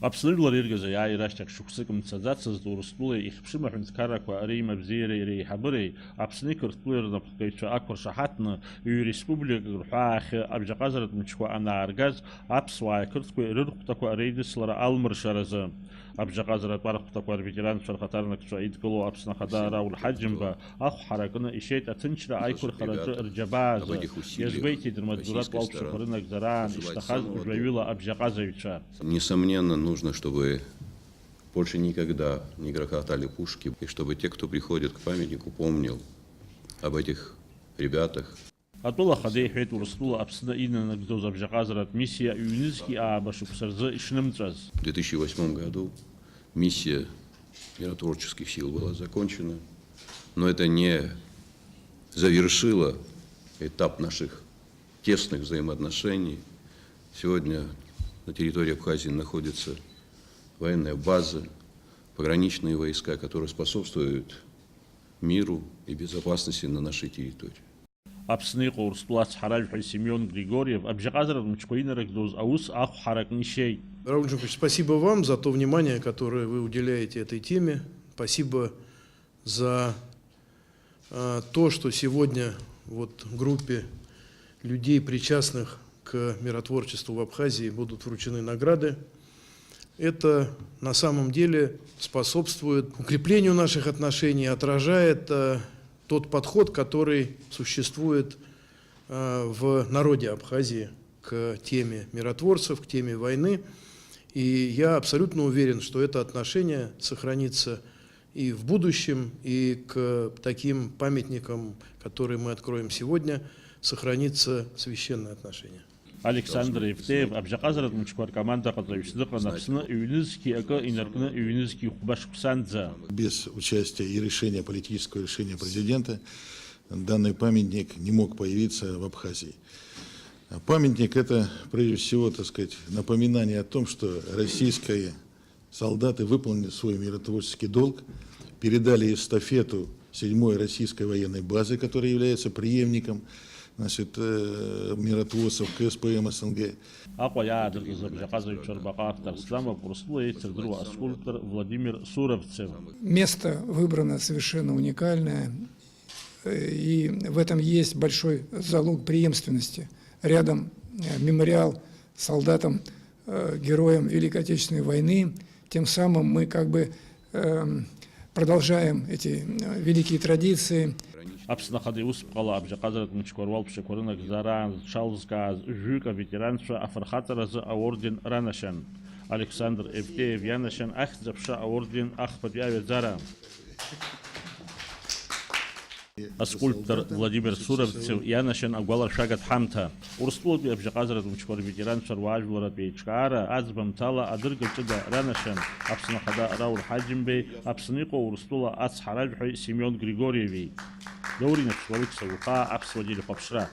Аԥсныжәлар иргаз аиааира шықәсык мцаӡацызт Урыстәылеи ихьԥшым аҳәынҭқаррақәа реимабзиареи реиҳабыреи Аԥсны иқырҭтәылеи рнапхгаҩцәа ақәыршаҳаҭны ҩ-республикак рҳәаахьы абжьаҟазаратә мчқәа анааргаз аԥсуааи ақырҭқәеи рырхәҭақәа реидыслара алмыршаразы. Абжьаҟазаратә архәҭақәа рветеранцәа рхаҭарнакцәа идкылоу Аԥсны Ахада Рауль Ҳаџьымба ахә ҳаракны ишьеит аҭынчра аиқәырхараҿы рџьабаазы. Иазгәеиҭеит рмаҵзуратә уалԥшьақәа рынагӡараан ишҭахаз жәаҩыла абжьаҟазаҩцәа. Несомненно, нужно, чтобы больше никогда не грохотали пушки, и чтобы те, кто приходит к памятнику, помнил об этих ребятах. Атәыла Ахада иҳәеит Урыстәыла Аԥсны инанагӡоз абжьаҟазаратә миссиа ҩнызқьи аабашықәса рзы ишнымҵәаз. В 2008 году миссия миротворческих сил была закончена, но это не завершило этап наших тесных взаимоотношений. Сегодня на территории Абхазии находится военная база, пограничные войска, которые способствуют миру и безопасности на нашей территории. Аԥсны иҟоу Урыстәыла ацҳаражәҳәаҩ Семен Григорьев абжьаҟазаратә мчқәа инарыгӡоз аус ахә ҳаракны ишьеит. Рауль Джумкович, спасибо вам за то внимание, которое вы уделяете этой теме. Спасибо за то, что сегодня вот группе людей, причастных к миротворчеству в Абхазии, будут вручены награды. Это на самом деле способствует укреплению наших отношений, отражает тот подход, который существует в народе Абхазии к теме миротворцев, к теме войны. И я абсолютно уверен, что это отношение сохранится и в будущем, и к таким памятникам, которые мы откроем сегодня, сохранится священное отношение. Александр Евтеев абжьаҟазаратә мчқәа ркомандаҟаҵаҩ дыҟан Аԥсны ҩнызқьи акы инаркны ҩнызқьи хәба-шықәсанӡа. Без участия и решения, политического решения президента, данный памятник не мог появиться в Абхазии. Памятник — это, прежде всего, так сказать, напоминание о том, что российские солдаты выполнили свой миротворческий долг, передали эстафету 7-й российской военной базы, которая является преемником, значит, миротворцев КСПМ СНГ. Аҟәа иаадыртыз абжьаҟазаҩцәа рбаҟа авторсламов Урыстәыла еицырдыруа аскульптор Владимир Суровцев. Место выбрано совершенно уникальное, и в этом есть большой залог преемственности. Рядом мемориал солдатам, героям Великой Отечественной войны. Тем самым мы как бы продолжаем эти великие традиции. Аԥсны Ахада иусԥҟала абжьаҟазаратә мчқәа руалԥшьақәа рынагӡараан зҽалзкааз жәҩык аветеранцәа афырхаҵаразы аорден ранашьан. Александр Евтеев ианашьан ахьӡ-аԥша аорден ахԥатәи аҩаӡара. Аскульптор Владимир Суровцев ианашьан агәаларшәагатә ҳамҭа. Урыстәылатәи абжьаҟазаратә мчқәа рветеранцәа руаажәларатә еиҿкаара аӡбамҭала адырга ҷыда ранашьан Аԥсны Ахада Рауль Ҳаџьымбеи, Аԥсны иҟоу Урыстәыла ацҳаражәҳәаҩ Семен Григорьеви. Даурин Аԥсуа Алықьса Луҟаа, Аԥсуа телехәаԥшра.